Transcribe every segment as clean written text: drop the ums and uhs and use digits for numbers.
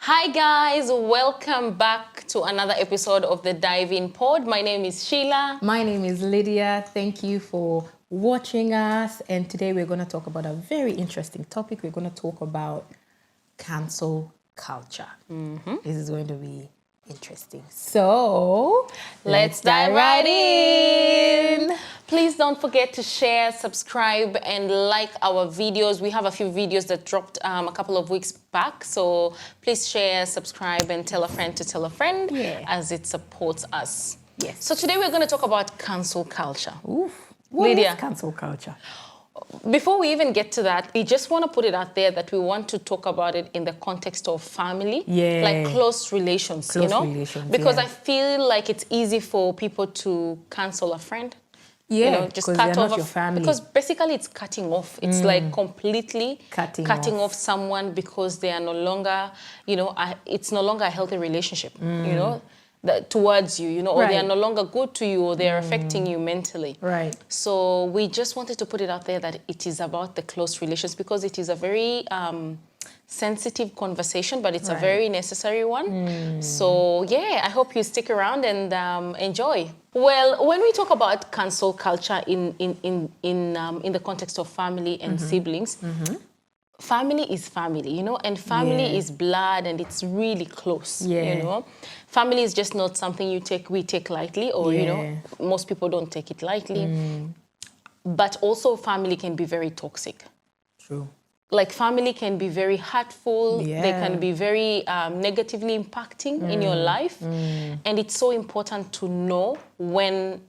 Hi guys, welcome back to another episode of the Dive In Pod. My name is Sheila. My name is Lydia. Thank you for watching us. And today we're going to talk about a very interesting topic. We're going to talk about cancel culture. This is going to be interesting. So Let's dive right in. Please don't forget to share, subscribe, and like our videos. We have a few videos that dropped a couple of weeks back. So please share, subscribe, and tell a friend to tell a friend as it supports us. Yes. So today we're going to talk about cancel culture. Oof. What Lydia. is cancel culture? Before we even get to that, we just want to put it out there that we want to talk about it in the context of family, like close relations, relations, because I feel like it's easy for people to cancel a friend. Just cut off your family. Because basically it's cutting off. It's like completely cutting off someone because they are no longer, it's no longer a healthy relationship, towards you, or they are no longer good to you, or they are affecting you mentally. Right. So we just wanted to put it out there that it is about the close relations because it is a very sensitive conversation, but it's a very necessary one. So I hope you stick around and enjoy. Well, when we talk about cancel culture in the context of family and siblings, family is family, and family is blood and it's really close, Family is just not something we take lightly, or, most people don't take it lightly. But also family can be very toxic. True. Like family can be very hurtful. They can be very negatively impacting in your life. And it's so important to know when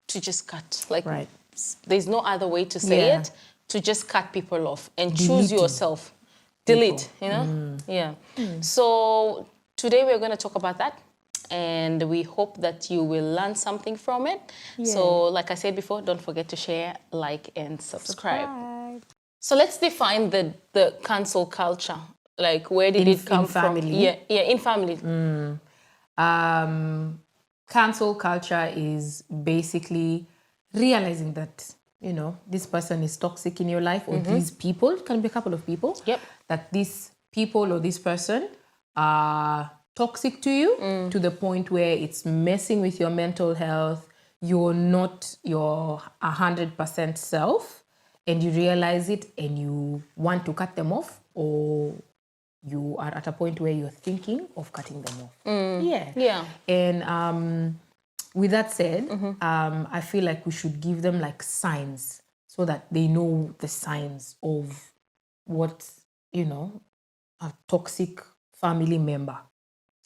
to just cut. Like there's no other way to say it. To just cut people off and choose yourself. Delete, So today we're going to talk about that. And we hope that you will learn something from it. So like I said before, don't forget to share, like, and subscribe. So let's define the cancel culture. Like, where did it come from? In family. Cancel culture is basically realizing that, this person is toxic in your life, or these people, it can be a couple of people, that these people or this person are toxic to you to the point where it's messing with your mental health. You're not your 100% self. And you realize it and you want to cut them off, or you are at a point where you're thinking of cutting them off. And with that said, I feel like we should give them like signs so that they know the signs of what, a toxic family member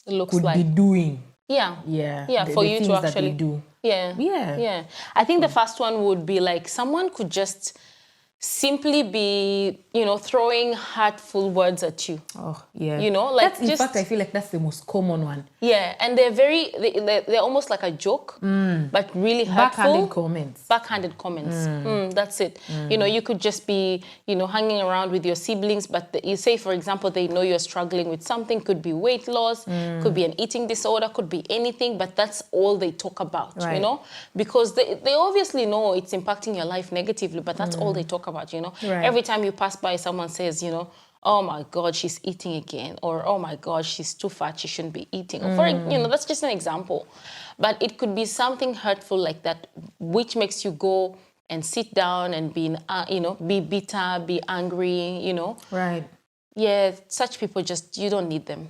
could be doing. For you to actually do. I think the first one would be like someone could just simply be, throwing hurtful words at you. In fact, I feel like that's the most common one. And they're almost like a joke, but really hurtful. Backhanded comments. That's it. You could just be, hanging around with your siblings, but you say, for example, they know you're struggling with something. Could be weight loss, could be an eating disorder, could be anything, but that's all they talk about, because they obviously know it's impacting your life negatively, but that's all they talk about, Every time you pass by, someone says, oh my God, she's eating again, or oh my God, she's too fat, she shouldn't be eating. Or that's just an example. But it could be something hurtful like that, which makes you go and sit down and be bitter, be angry, such people you don't need them,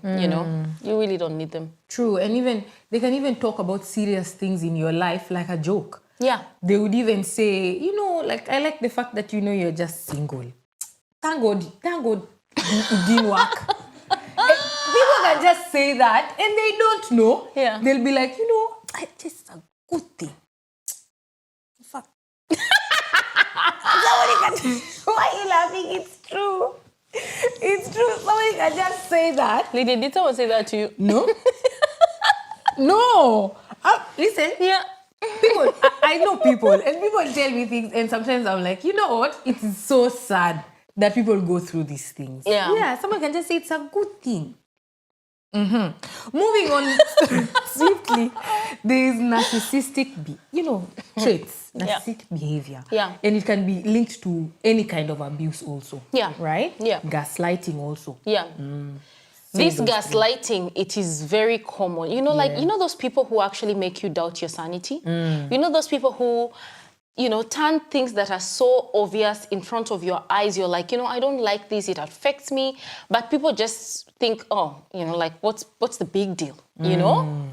You really don't need them. True, and they can even talk about serious things in your life like a joke. They would even say, I like the fact that, you're just single. Thank God it didn't work. People can just say that and they don't know. They'll be like, it's just a good thing. In fact, why are you laughing? It's true. It's true. Somebody can just say that. Lydia, did someone say that to you? No. No. Listen. People, I know people, and people tell me things, and sometimes I'm like, you know what? It is so sad that people go through these things. Someone can just say it's a good thing. Moving on swiftly, there is narcissistic, traits, narcissistic behavior. And it can be linked to any kind of abuse also. Right? Yeah. Gaslighting also. This gaslighting, it is very common. You know, like, you know those people who actually make you doubt your sanity? You know those people who, you know, turn things that are so obvious in front of your eyes. You're like, you know, I don't like this, it affects me. But people just think, oh, you know, like, what's the big deal, you know?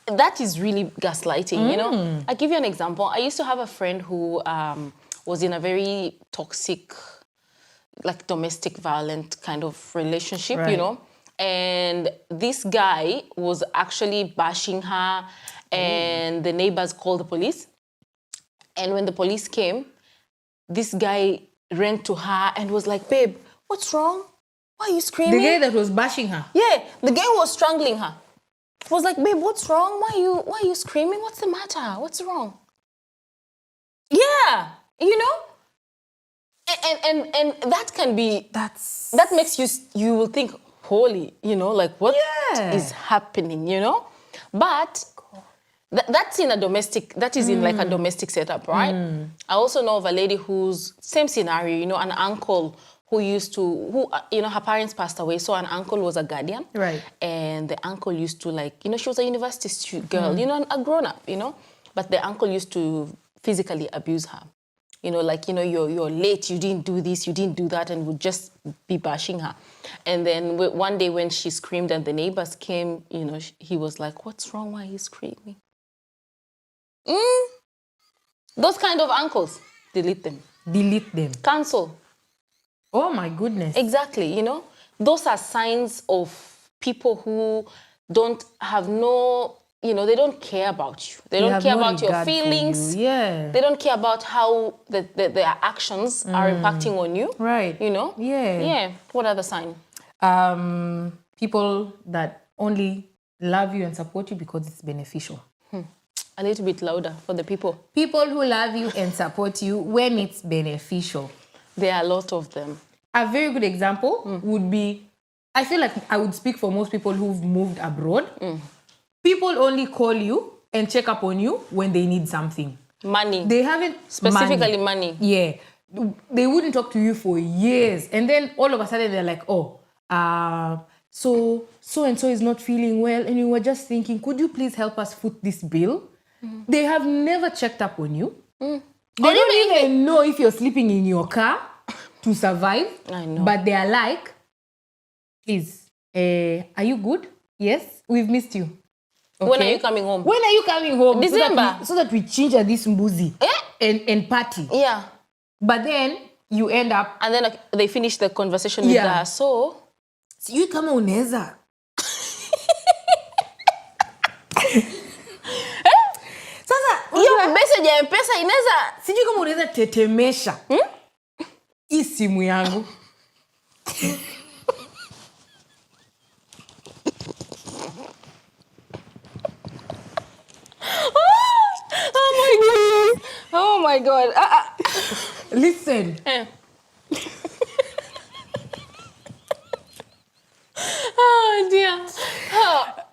That is really gaslighting, you know? I'll give you an example. I used to have a friend who was in a very toxic, like domestic violent kind of relationship, you know? And this guy was actually bashing her, and the neighbors called the police. And when the police came, this guy ran to her and was like, babe, what's wrong? Why are you screaming? The guy that was bashing her? Yeah, the guy who was strangling her. Was like, babe, what's wrong? Why are you screaming? What's the matter? What's wrong? Yeah, you know? And that can be, that makes you will think, holy, you know, like what is happening, you know? But that's in a domestic, that is in like a domestic setup, right? I also know of a lady who's, same scenario, you know, an uncle who used to, you know, her parents passed away, so an uncle was a guardian. Right. And the uncle used to like, you know, she was a university girl, you know, a grown-up, you know? But the uncle used to physically abuse her. You know, like, you know, you're late, you didn't do this, you didn't do that, and would just be bashing her. And then one day when she screamed and the neighbors came, you know, he was like, what's wrong? Why are you screaming? Those kind of uncles, delete them. Delete them. Cancel. Oh my goodness. Exactly, you know. Those are signs of people who don't have no, you know, they don't care about you. They don't care about your feelings. Yeah. They don't care about how their actions are impacting on you. Right. You know? Yeah. Yeah. What other sign? People that only love you and support you because it's beneficial. A little bit louder for the people. People who love you and support you when it's beneficial. There are a lot of them. A very good example would be, I feel like I would speak for most people who've moved abroad. People only call you and check up on you when they need something. Money. They haven't... Specifically money. Yeah. They wouldn't talk to you for years. And then all of a sudden they're like, oh, so-and-so is not feeling well. And you were just thinking, could you please help us foot this bill? They have never checked up on you. They don't even know if you're sleeping in your car to survive. I know. But they are like, please, are you good? Yes, we've missed you. Okay. When are you coming home? When are you coming home? December. So that we change this mbuzi and party. Yeah. But then you end up... And then they finish the conversation with her. So you kama unaweza. Hiyo message ya M-Pesa inaweza, sijui kama unaweza tetemesha hii simu yangu. Oh my God. Listen. Oh dear.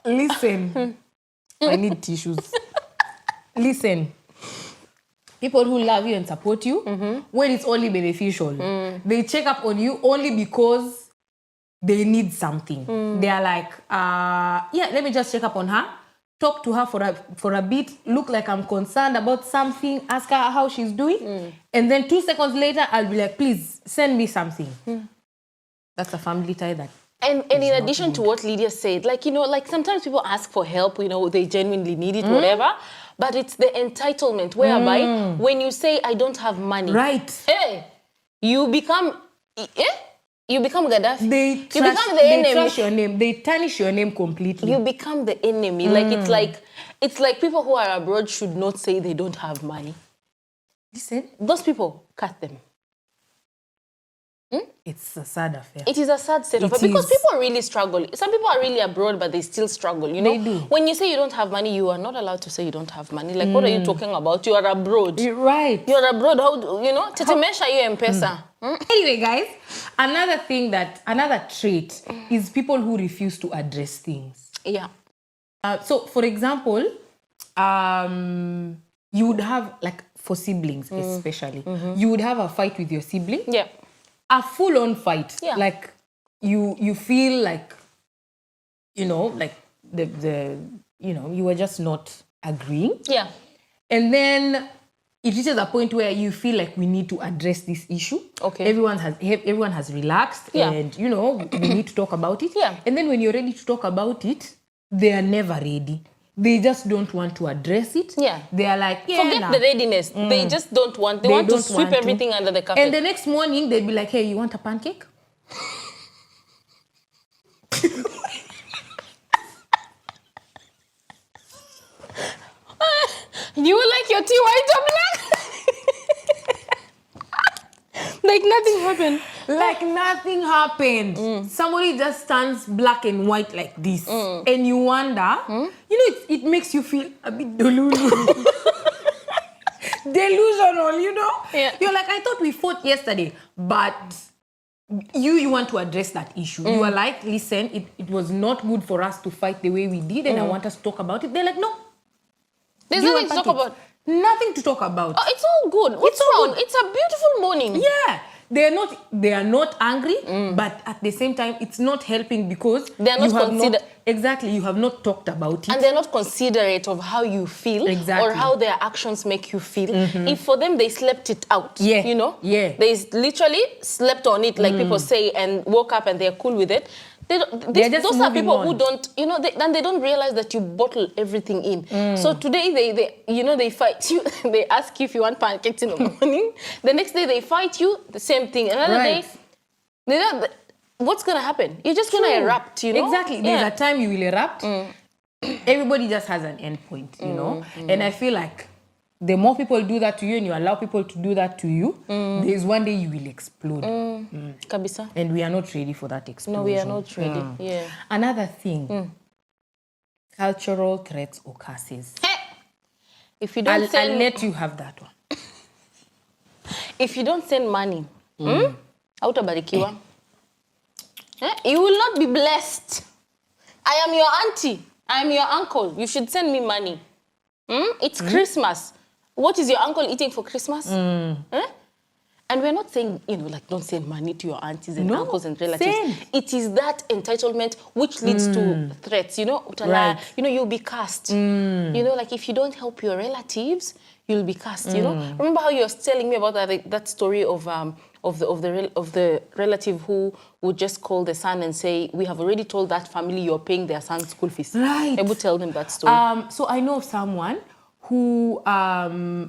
Listen. I need tissues. Listen. People who love you and support you, when it's only beneficial, they check up on you only because they need something. They are like, yeah, let me just check up on her, talk to her for a bit, look like I'm concerned about something, ask her how she's doing, and then 2 seconds later, I'll be like, please, send me something. That's a family tie that. And in addition to what Lydia said, like, you know, like sometimes people ask for help, you know, they genuinely need it, whatever. But it's the entitlement whereby when you say, I don't have money. Right. Hey, you become Gaddafi. They become the enemy. Trash your name. They tarnish your name completely. You become the enemy. Like, it's like people who are abroad should not say they don't have money. Listen. Those people, cut them. It's a sad affair. It is a sad state of affairs because people really struggle. Some people are really abroad, but they still struggle. You know, they do. When you say you don't have money, you are not allowed to say you don't have money. Like, what are you talking about? You are abroad. You're right. You're abroad. How, you know, tetemesha you M-Pesa. Anyway, guys, another trait is people who refuse to address things. Yeah. So, for example, you would have, like, for siblings especially, you would have a fight with your sibling. Yeah. A full-on fight. Yeah. Like, you feel like like you were just not agreeing. Yeah. And then it reaches a point where you feel like we need to address this issue. Okay. Everyone has relaxed, and we need to talk about it. Yeah. And then when you're ready to talk about it, they are never ready. They just don't want to address it. Yeah. They are like, forget the readiness. They just don't want. They want to sweep everything under the carpet. And the next morning they'd be like, hey, you want a pancake? You like your tea white or black? Like nothing happened. Like nothing happened. Somebody just stands black and white like this. And you wonder, it makes you feel a bit delusional, Yeah. You're like, I thought we fought yesterday, but you want to address that issue. You are like, listen, it was not good for us to fight the way we did, and I want us to talk about it. They're like, no. There's nothing to talk about. Nothing to talk about. Oh, it's all good. What's wrong? It's a beautiful morning. Yeah. They are not angry, but at the same time, it's not helping because they're not considered. Exactly, you have not talked about it. And they're not considerate of how you feel or how their actions make you feel. If for them, they slept it out, they literally slept on it, like people say, and woke up and they're cool with it. Those are people who don't, then they don't realize that you bottle everything in. So today they fight you. They ask you if you want pancakes in the morning. The next day they fight you. The same thing. Another day, what's gonna happen? You're just gonna erupt. Exactly. There's a time you will erupt. Everybody just has an end point, And I feel like the more people do that to you and you allow people to do that to you, there's one day you will explode. Kabisa. And we are not ready for that explosion. No, we are not ready. Yeah. Another thing, cultural threats or curses. If you don't I'll let you have that one. If you don't send money, hautabarikiwa. You will not be blessed. I am your auntie. I am your uncle. You should send me money. It's Christmas. What is your uncle eating for Christmas? And we're not saying, don't send money to your aunties and uncles and relatives. Send. It is that entitlement which leads to threats, Utala, you'll be cast. Like if you don't help your relatives, you'll be cast, Remember how you were telling me about that story of the relative who would just call the son and say, we have already told that family you're paying their son's school fees. Right. Able tell them that story. So I know of someone who,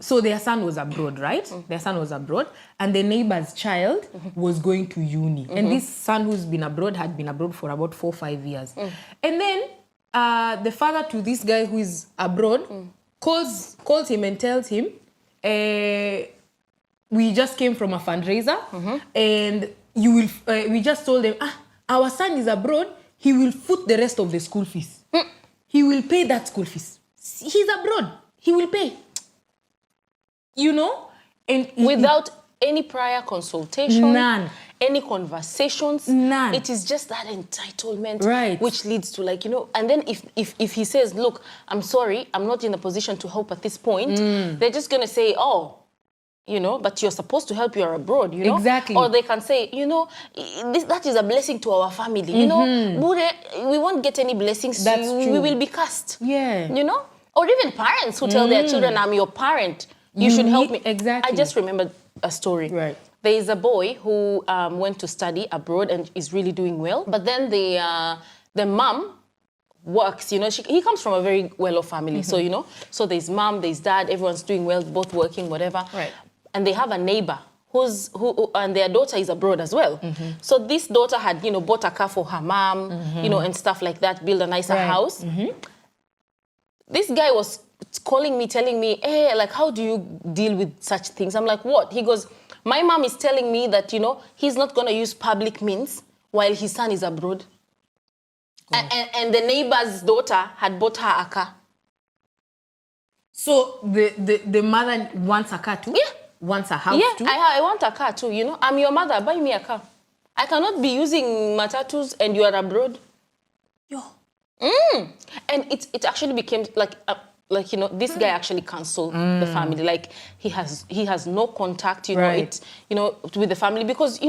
so their son was abroad, right? Their son was abroad, and the neighbor's child was going to uni. And this son who's been abroad had been abroad for about 4 or 5 years. And then the father to this guy who is abroad calls him and tells him, we just came from a fundraiser, and you will. We just told them, our son is abroad. He will foot the rest of the school fees. He will pay that school fees. He's abroad. He will pay. And without any prior consultation, none. Any conversations, none. It is just that entitlement, right, which leads to and then if he says, look, I'm sorry, I'm not in a position to help at this point, they're just gonna say, oh, but you're supposed to help, you're abroad, Exactly. Or they can say, that is a blessing to our family, we won't get any blessings. That's true. We will be cast. Yeah. Or even parents who tell their children, I'm your parent, you should help me. Exactly. I just remembered a story. Right. There is a boy who went to study abroad and is really doing well, but then the mom works, he comes from a very well-off family, so there's mom, there's dad, everyone's doing well, both working, whatever. Right. And they have a neighbor who and their daughter is abroad as well. So this daughter had, bought a car for her mom, and stuff like that, build a nicer house. This guy was calling me, telling me, hey, how do you deal with such things? I'm like, what? He goes, my mom is telling me that, he's not going to use public means while his son is abroad. And the neighbor's daughter had bought her a car. So the mother wants a car too? Yeah. Wants a house too? Yeah, I want a car too, I'm your mother, buy me a car. I cannot be using matatus and you are abroad. Yo. And it actually became this guy actually canceled the family. He has no contact, right, with the family because,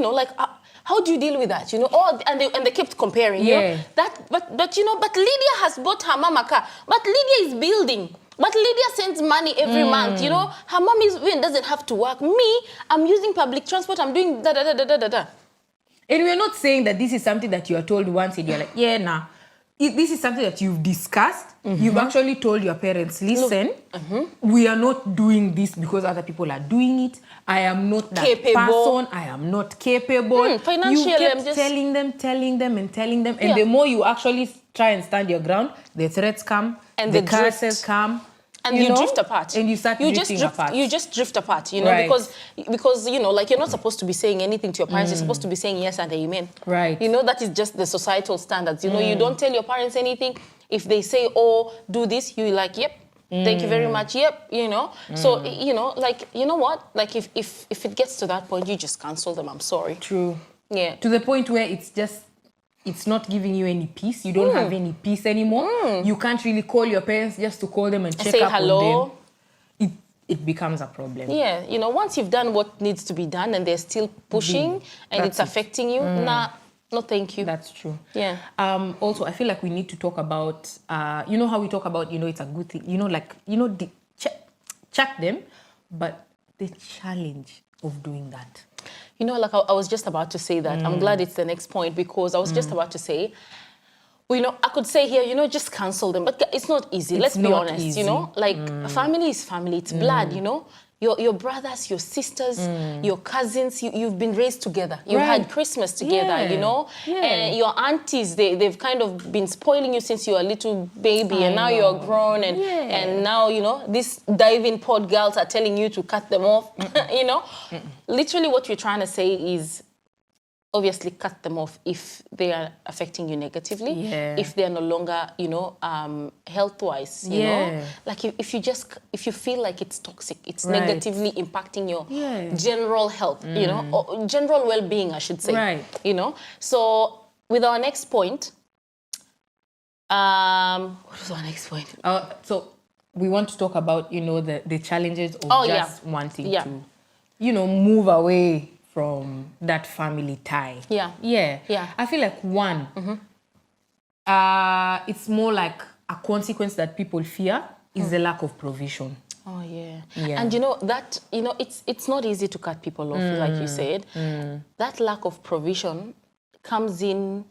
How do you deal with that? You know, and they kept comparing. You know, but Lydia has bought her mom a car. But Lydia is building. But Lydia sends money every month. You know, her mom doesn't have to work. Me, I'm using public transport. I'm doing da da da da da da. And we're not saying that this is something that you are told once and you're like, yeah, nah. This is something that you've discussed. You've actually told your parents, listen, we are not doing this because other people are doing it. I am not that person. I am not capable. Financially, you kept telling them. And the more you actually try and stand your ground, the threats come, and the curses come. And you drift apart. And you start drifting apart. You just drift apart, you know, because you know, like you're not supposed to be saying anything to your parents. You're supposed to be saying yes and amen. Right. You know, that is just the societal standards. You know, you don't tell your parents anything. If they say, oh, do this, you're like, yep. Thank you very much. Yep, you know. So, you know, like, you know what? Like, if it gets to that point, you just cancel them. I'm sorry. True. Yeah. To the point where it's not giving you any peace. You don't have any peace anymore. You can't really call your parents just to call them and check up hello. on them. It becomes a problem. Yeah, you know, once you've done what needs to be done and they're still pushing and it's affecting you, nah, no thank you. That's true. Yeah. Also, I feel like we need to talk about, you know how we talk about, you know, it's a good thing. You know, like, you know, check them, but the challenge of doing that. You know, like I was just about to say that. I'm glad it's the next point because I was just about to say, well, you know, I could say here, you know, just cancel them. But it's not easy. Let's be honest, you know. Like, family is family. It's blood, you know. Your brothers, your sisters, your cousins, you've been raised together. You've had Christmas together, you know. And your aunties, they've kind of been spoiling you since you were a little baby. And now you're grown. And now, you know, these diving pod girls are telling you to cut them off, you know. Literally what you're trying to say is, obviously cut them off if they are affecting you negatively, if they are no longer, you know, health-wise, you know. Like if you feel like it's toxic, it's negatively impacting your general health, you know, or general well-being, I should say, you know. So with our next point, what is our next point? So we want to talk about, you know, the challenges of just wanting to, you know, move away from that family tie. Yeah. I feel like one, it's more like a consequence that people fear is the lack of provision. Oh yeah. And you know that, you know, it's not easy to cut people off, like you said. That lack of provision comes in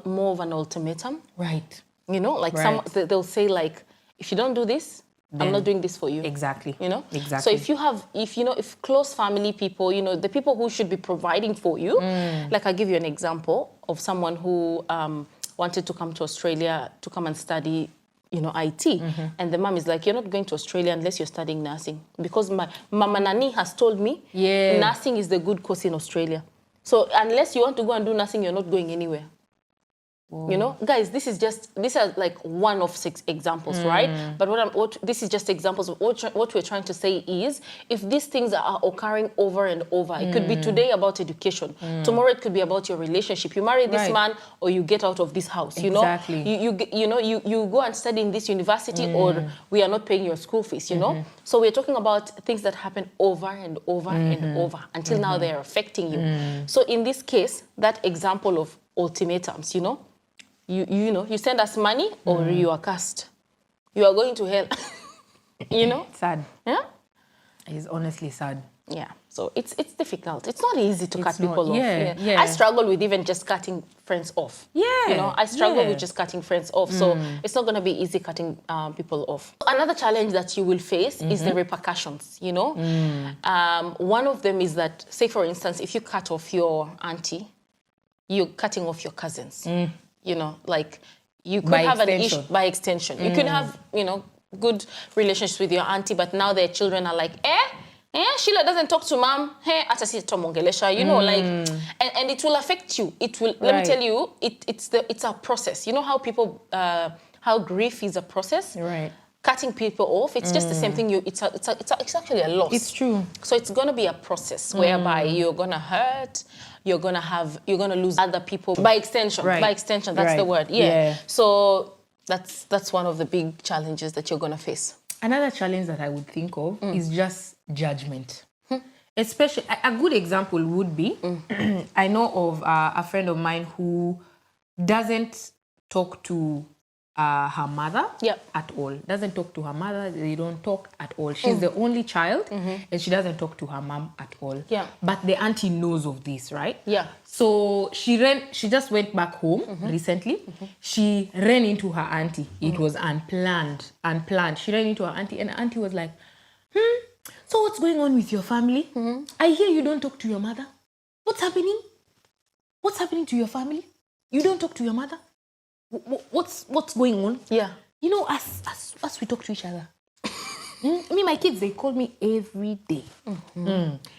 more of an ultimatum. Right. You know, like they'll say like, if you don't do this, then I'm not doing this for you. Exactly. You know? Exactly. So if close family people, you know, the people who should be providing for you, like I'll give you an example of someone who wanted to come to Australia to come and study, you know, IT. And the mom is like, you're not going to Australia unless you're studying nursing. Because my Mama Nani has told me nursing is the good course in Australia. So unless you want to go and do nursing, you're not going anywhere. You know, guys, these are like one of 6 examples, right? But this is just examples of what we're trying to say is, if these things are occurring over and over, it could be today about education, tomorrow it could be about your relationship. You marry this man, or you get out of this house. You know, you go and study in this university, or we are not paying your school fees. You know, so we're talking about things that happen over and over and over until now they are affecting you. So in this case, that example of ultimatums, you know. You know, you send us money or you are cursed. You are going to hell. You know? Sad. Yeah? It's honestly sad. Yeah. So it's difficult. It's not easy to cut people off. I struggle with even just cutting friends off. You know, I struggle with just cutting friends off. So it's not going to be easy cutting people off. Another challenge that you will face is the repercussions, you know. One of them is that, say for instance, if you cut off your auntie, you're cutting off your cousins. You know, like you could have an issue by extension. You could have, you know, good relationships with your auntie, but now their children are like, Sheila doesn't talk to mom. Hey, you know, like, and it will affect you. It will. Let me tell you, it's a process. You know how people, how grief is a process. Right. Cutting people off, it's just the same thing. It's actually a loss. It's true. So it's gonna be a process whereby you're gonna hurt. You're gonna lose other people by extension. By extension, that's the word. So that's one of the big challenges that you're gonna face. Another challenge that I would think of is just judgment. Especially, a good example would be, I know of a friend of mine who doesn't talk to her mother at all. Doesn't talk to her mother. They don't talk at all. She's the only child, and she doesn't talk to her mom at all. Yeah. But the auntie knows of this, right? Yeah. So she just went back home recently. She ran into her auntie. It was unplanned. She ran into her auntie, and the auntie was like, so what's going on with your family? I hear you don't talk to your mother. What's happening? What's happening to your family? You don't talk to your mother? What's going on? Yeah. You know, as we talk to each other. Me, my kids, they call me every day.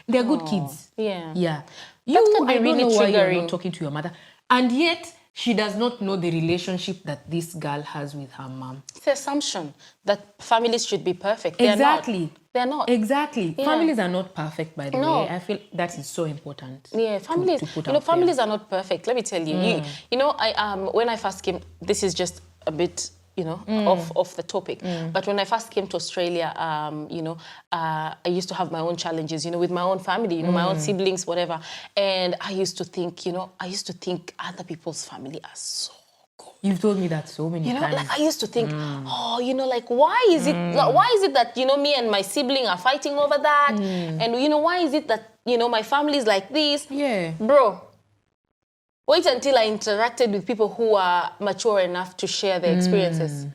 They're good kids. Yeah. Yeah. That can be I really don't know why you're triggering. not talking to your mother. And yet, she does not know the relationship that this girl has with her mom. It's the assumption that families should be perfect. Exactly. They're not. Exactly. Yeah. Families are not perfect, by the way. I feel that is so important. Yeah, families. To put families are not perfect. Let me tell you. I when I first came, this is just a bit, off the topic. But when I first came to Australia, I used to have my own challenges, with my own family, my own siblings, whatever. And I used to think, other people's family are so good. You've told me that so many times. Like I used to think, why is it that, me and my sibling are fighting over that? And, why is it that, my family is like this? Yeah. Bro, wait until I interacted with people who are mature enough to share their experiences.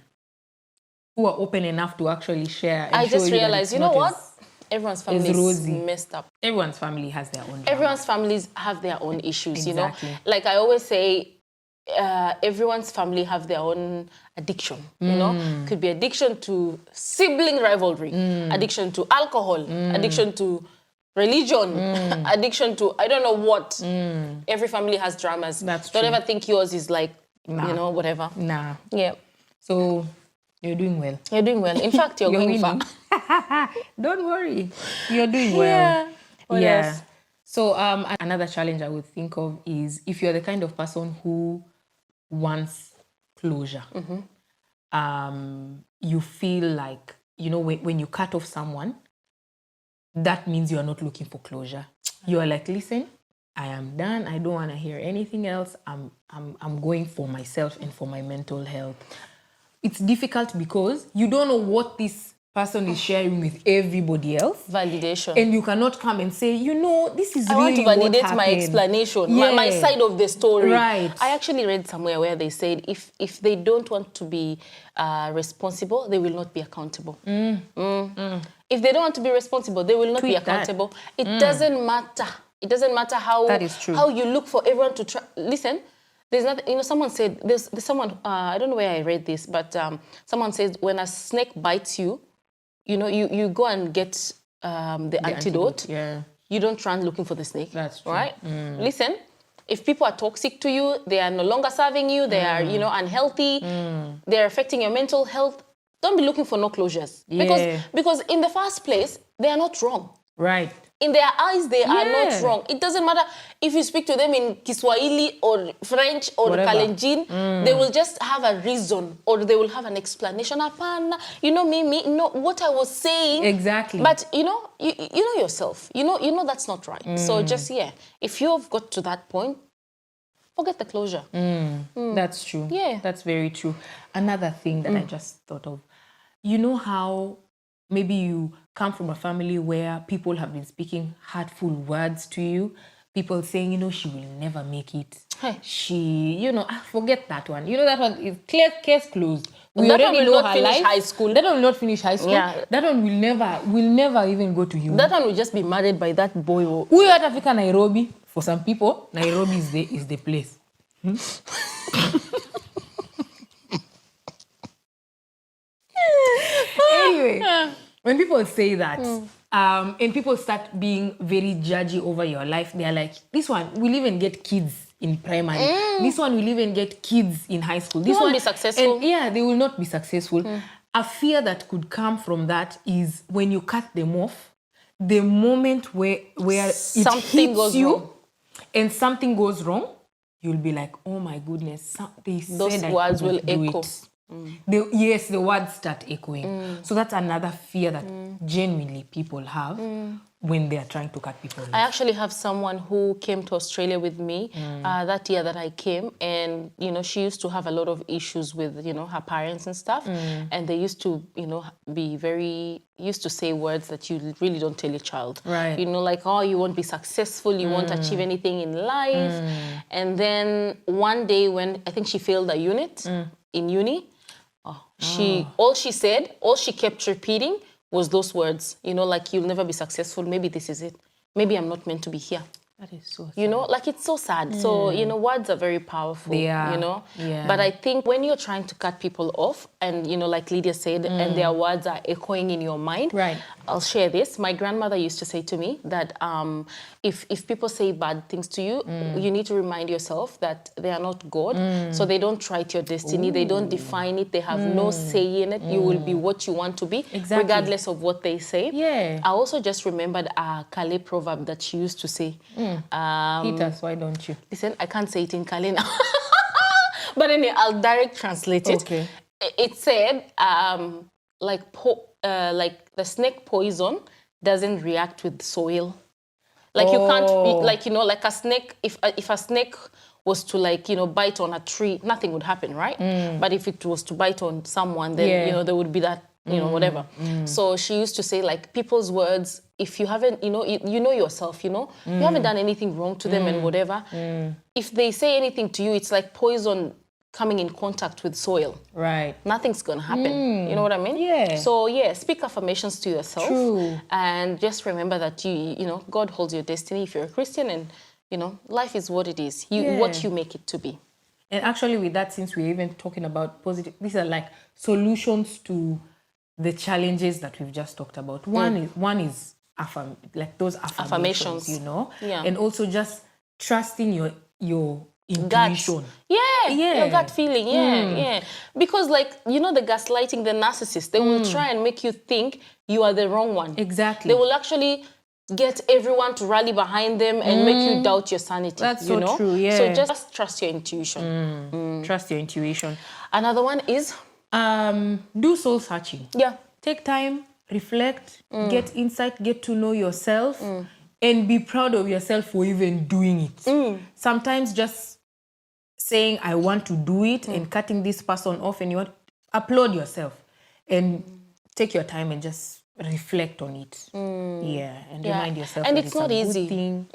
Who are open enough to actually share. I just realized, you know what? Everyone's family is messed up. Everyone's family has their own drama. Everyone's families have their own issues, Exactly. Like I always say, everyone's family have their own addiction, Could be addiction to sibling rivalry, addiction to alcohol, addiction to religion, addiction to I don't know what. Every family has dramas. That's Don't true. ever think yours is like, whatever. Nah. Yeah. So, you're doing well. You're doing well. In fact, you're going far. Don't worry. You're doing well. Yeah. What else? So, another challenge I would think of is if you're the kind of person who wants closure, you feel like, when you cut off someone, that means you're not looking for closure. You're like, listen, I am done. I don't want to hear anything else. I'm going for myself and for my mental health. It's difficult because you don't know what this person is sharing with everybody else. Validation. And you cannot come and say, this is I really want to validate what my happened. explanation, Yeah. my side of the story. Right. I actually read somewhere where they said if they don't want to be responsible, they will not be accountable. If they don't want to be responsible, they will not be accountable. It doesn't matter. It doesn't matter how That is true. How you look for everyone to try. Listen, there's nothing. Someone said there's someone. I don't know where I read this, but someone says when a snake bites you, you go and get the antidote. Yeah. You don't run looking for the snake. That's true. Right? Listen, if people are toxic to you, they are no longer serving you, they are, unhealthy, they're affecting your mental health, don't be looking for no closures. Yeah. Because in the first place, they are not wrong. Right. In their eyes, they are not wrong. It doesn't matter if you speak to them in Kiswahili or French or Whatever. Kalenjin, they will just have a reason or they will have an explanation. Apana, what I was saying. Exactly. But, you know yourself. You know that's not right. So just, if you've got to that point, forget the closure. That's true. Yeah. That's very true. Another thing that I just thought of, you know how maybe you come from a family where people have been speaking hurtful words to you, people saying, she will never make it. Hey. She, forget that one. That one is clear, case closed. We That one already will know not her finish life. high school. That one will not finish high school. Yeah. That one will never even go to uni. That one will just be married by that boy. We are Africa, Nairobi. For some people, Nairobi is the place. Anyway, when people say that, and people start being very judgy over your life, they're like, this one will even get kids in primary. This one will even get kids in high school. This won't one be successful. And they will not be successful. A fear that could come from that is when you cut them off, the moment where Something it hits goes you wrong. and something goes wrong, you'll be like, oh my goodness, Those words will echo. The words start echoing. So that's another fear that genuinely people have when they are trying to cut people off? I actually have someone who came to Australia with me that year that I came, and she used to have a lot of issues with her parents and stuff, and they used to be very used to say words that you really don't tell your child, right? Like, oh, you won't be successful, you won't achieve anything in life, and then one day when I think she failed a unit in uni, all she kept repeating was those words, like, you'll never be successful. Maybe this is it. Maybe I'm not meant to be here. That is so sad. Like, it's so sad. So, words are very powerful, Yeah. But I think when you're trying to cut people off and, like Lydia said, and their words are echoing in your mind, right. I'll share this. My grandmother used to say to me that if people say bad things to you, you need to remind yourself that they are not God. So they don't write your destiny. Ooh. They don't define it. They have no say in it. You will be what you want to be, regardless of what they say. Yeah. I also just remembered a Kale proverb that she used to say. Hit us, why don't you? Listen, I can't say it in Kale now. But anyway, I'll direct translate it. Okay. It said, like the snake poison doesn't react with soil. Like you can't be, like a snake, if a snake was to bite on a tree, nothing would happen, right? But if it was to bite on someone, then, there would be that, whatever. So she used to say, like, people's words, if you haven't, you know yourself, you haven't done anything wrong to them and whatever. If they say anything to you, it's like poison coming in contact with soil. Right. Nothing's going to happen. You know what I mean? Yeah. So, speak affirmations to yourself. True. And just remember that God holds your destiny if you're a Christian, and, life is what it is. What you make it to be. And actually with that, since we're even talking about positive, these are like solutions to the challenges that we've just talked about. One is those affirmations, Yeah. And also just trusting your intuition. Your gut feeling, yeah. Because the gaslighting, the narcissist, they will try and make you think you are the wrong one. Exactly. They will actually get everyone to rally behind them and make you doubt your sanity. That's so true, yeah. So just trust your intuition. Trust your intuition. Another one is? Do soul searching. Yeah. Take time, reflect, get insight, get to know yourself, and be proud of yourself for even doing it. Sometimes just saying, I want to do it, and cutting this person off, and you want applaud yourself and take your time and just reflect on it. And remind yourself and that it's not easy. Good thing,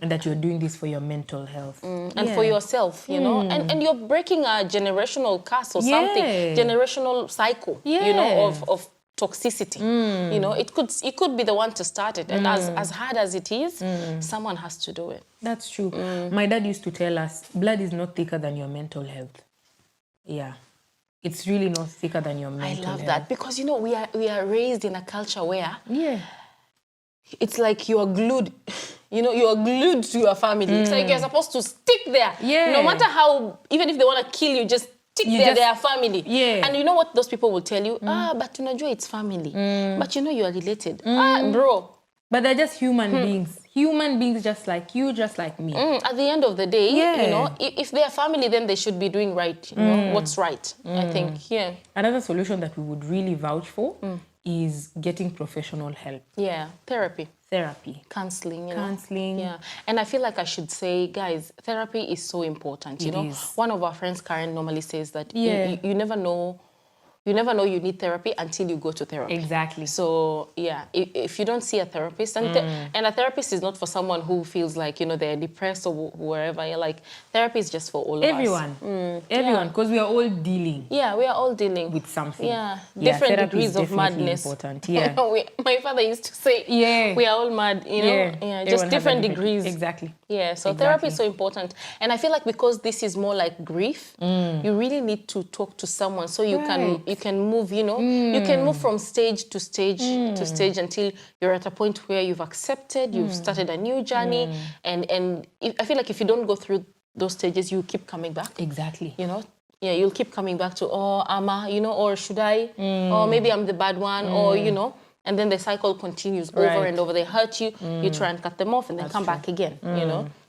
and that you're doing this for your mental health. And for yourself, and you're breaking a generational curse or something, generational cycle, of toxicity. It could be the one to start it, and as hard as it is, someone has to do it. That's true. My dad used to tell us, blood is not thicker than your mental health. Yeah. It's really not thicker than your mental health. I love that, because we are raised in a culture where it's like you are glued. You are glued to your family. It's like you're supposed to stick there. Yeah. No matter how, even if they want to kill you, just stick there. They are family. Yeah. And you know what those people will tell you? But unajua it's family. But you are related. Bro. But they're just human beings. Human beings just like you, just like me. At the end of the day, if they are family, then they should be doing right. What's right, I think. Yeah. Another solution that we would really vouch for is getting professional help. Yeah, therapy. Counseling. Counseling. Yeah. And I feel like I should say, guys, therapy is so important. It is. One of our friends, Karen, normally says that you never know. You never know you need therapy until you go to therapy. Exactly. So, if you don't see a therapist, and a therapist is not for someone who feels like, they're depressed or wherever. Like, therapy is just for all of us. Everyone, because we are all dealing. Yeah, we are all dealing with something. Yeah, different degrees of madness. Important. Yeah. My father used to say, we are all mad, just different degrees. Exactly. Yeah, so therapy is so important. And I feel like because this is more like grief, you really need to talk to someone so you can move, you can move from stage to stage to stage until you're at a point where you've accepted, you've started a new journey. And I feel like if you don't go through those stages, you keep coming back. Exactly. You'll keep coming back to, Ama, or should I? Or maybe I'm the bad one, or, and then the cycle continues over and over. They hurt you, you try and cut them off, and then come back again,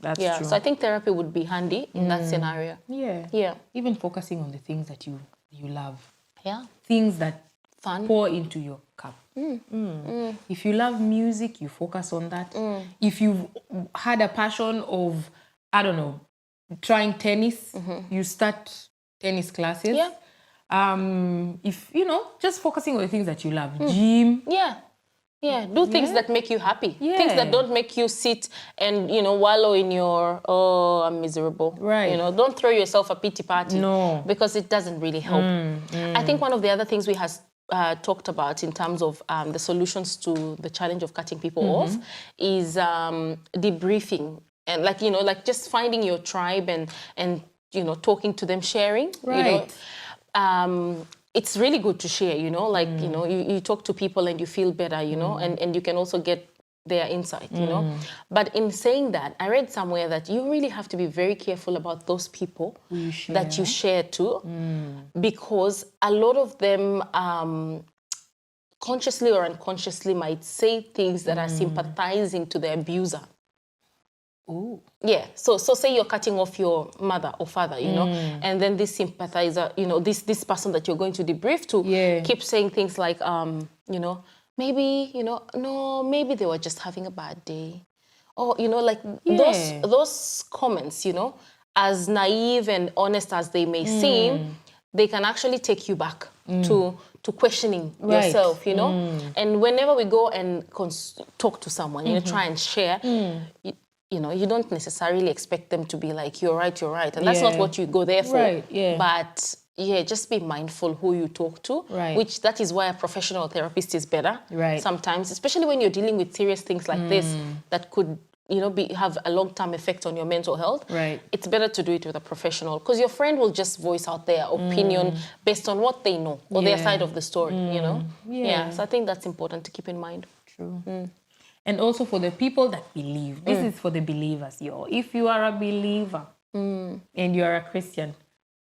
That's true. So I think therapy would be handy in that scenario. Yeah. Even focusing on the things that you love. Yeah. Things that Fun. Pour into your cup. If you love music, you focus on that. If you've had a passion of, I don't know, trying tennis, you start tennis classes. Yeah. If, just focusing on the things that you love. Gym. Yeah, do things that make you happy. Yeah. Things that don't make you sit and, wallow in your, oh, I'm miserable. Right. Don't throw yourself a pity party. No. Because it doesn't really help. I think one of the other things we have talked about in terms of the solutions to the challenge of cutting people off is debriefing. And just finding your tribe and talking to them, sharing. Right. It's really good to share, you talk to people and you feel better, and you can also get their insight, But in saying that, I read somewhere that you really have to be very careful about those people that you share to, because a lot of them consciously or unconsciously might say things that are sympathizing to the abuser. Ooh. Yeah, so say you're cutting off your mother or father, and then this sympathizer, this person that you're going to debrief to keeps saying things like, maybe, no, maybe they were just having a bad day. Or, those comments, as naive and honest as they may seem, they can actually take you back to questioning yourself, And whenever we go and talk to someone, try and share, you don't necessarily expect them to be like, you're right. And that's not what you go there for. Right, yeah. But, just be mindful who you talk to, which that is why a professional therapist is better sometimes, especially when you're dealing with serious things like this that could, have a long-term effect on your mental health. Right. It's better to do it with a professional because your friend will just voice out their opinion based on what they know or their side of the story, Yeah, so I think that's important to keep in mind. True. And also for the people that believe. This is for the believers, yo. If you are a believer and you are a Christian,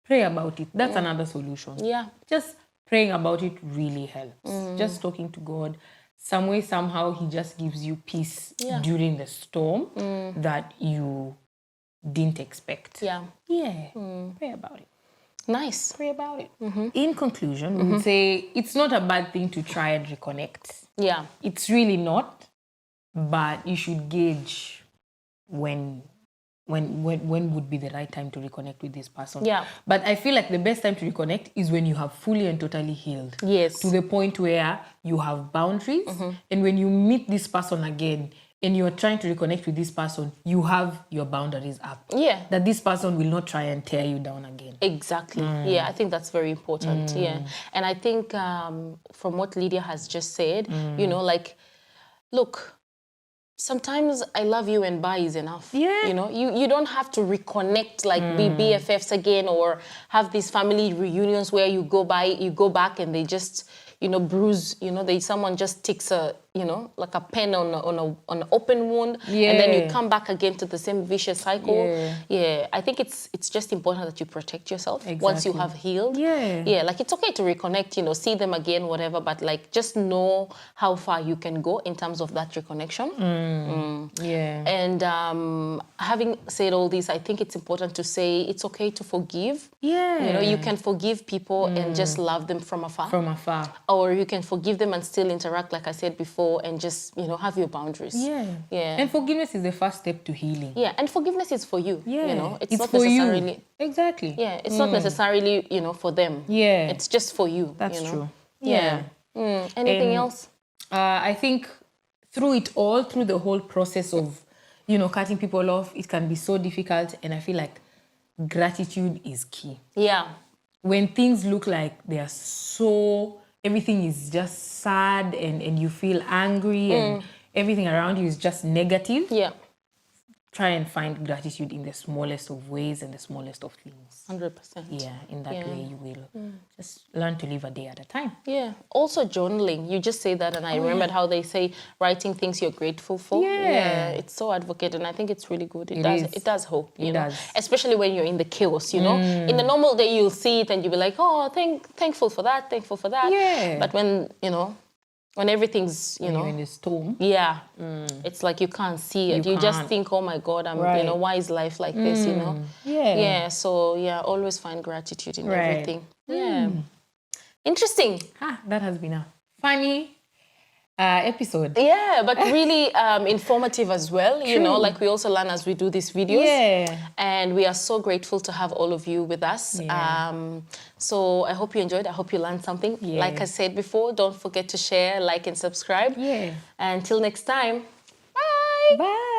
pray about it. That's another solution. Yeah. Just praying about it really helps. Just talking to God. Some way, somehow, He just gives you peace during the storm that you didn't expect. Yeah. Yeah. Pray about it. Nice. Pray about it. In conclusion, we would say it's not a bad thing to try and reconnect. Yeah. It's really not. But you should gauge when would be the right time to reconnect with this person. Yeah. But I feel like the best time to reconnect is when you have fully and totally healed. Yes. To the point where you have boundaries. And when you meet this person again and you're trying to reconnect with this person, you have your boundaries up. Yeah. That this person will not try and tear you down again. Exactly. Yeah, I think that's very important. Yeah. And I think from what Lydia has just said, look, sometimes I love you and bye is enough. Yeah. You don't have to reconnect, be BFFs again or have these family reunions where you go back and they just, bruise, someone just takes like a pen on an open wound and then you come back again to the same vicious cycle. Yeah. I think it's just important that you protect yourself once you have healed. Yeah, it's okay to reconnect, see them again, whatever, but just know how far you can go in terms of that reconnection. Yeah. And having said all this, I think it's important to say it's okay to forgive. Yeah. You can forgive people and just love them from afar. Or you can forgive them and still interact, like I said before, and just, have your boundaries. Yeah. And forgiveness is the first step to healing. Yeah, and forgiveness is for you. Yeah. It's not for necessarily... you. Exactly. Yeah, it's not necessarily, for them. Yeah. It's just for you. That's true. Yeah. Anything else? I think through the whole process of, cutting people off, it can be so difficult. And I feel like gratitude is key. Yeah. When things look like they are everything is just sad and you feel angry and everything around you is just negative. Yeah. Try and find gratitude in the smallest of ways and the smallest of things. 100%. Yeah, in that way you will just learn to live a day at a time. Yeah. Also journaling. You just say that and I remembered how they say writing things you're grateful for. Yeah. It's so advocate and I think it's really good. It does hope, It does. Especially when you're in the chaos, In the normal day you'll see it and you'll be like, oh, thankful for that. Yeah. But when, when everything's, when you're in the storm. Yeah. It's like you can't see it. You just think, oh my God, why is life like this, Yeah. Yeah. So, always find gratitude in everything. Yeah. Interesting. That has been a funny episode. Yeah, but really informative as well. True. You know, like we also learn as we do these videos. Yeah. And we are so grateful to have all of you with us. Yeah. So I hope you enjoyed. I hope you learned something. Yeah. Like I said before, don't forget to share, like, and subscribe. Yeah. Until next time. Bye. Bye.